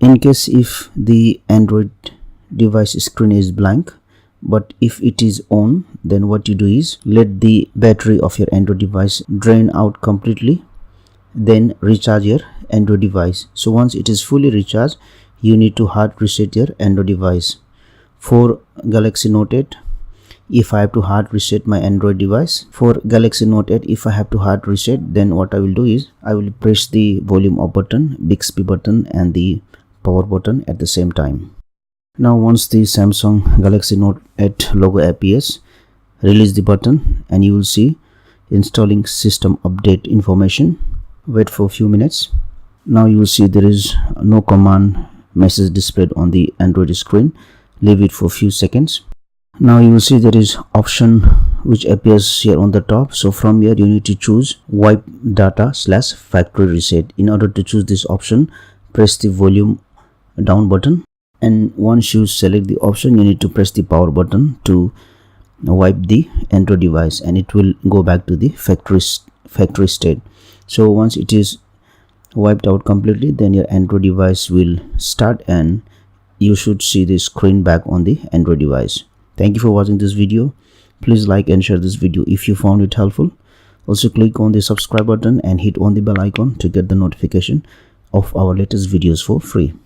In case if the Android device screen is blank, but if it is on, then what you do is let the battery of your Android device drain out completely, then recharge your Android device. So once it is fully recharged, you need to hard reset your Android device. For Galaxy Note 8, if I have to hard reset my Android device, if I have to hard reset, then what I will do is I will press the volume up button, Bixby button and the power button at the same time. Now once the Samsung Galaxy Note 8 logo appears, release the button and you will see installing system update information. Wait for a few minutes. Now you will see there is no command message displayed on the Android screen. Leave it for a few seconds. Now you will see there is option which appears here on the top. So from here you need to choose wipe data / factory reset. In order to choose this option, press the volume down button, and once you select the option, you need to press the power button to wipe the Android device, and it will go back to the factory state. So once it is wiped out completely, then your Android device will start and you should see the screen back on the Android device. Thank you for watching this video. Please like and share this video if you found it helpful. Also click on the subscribe button and hit on the bell icon to get the notification of our latest videos for free.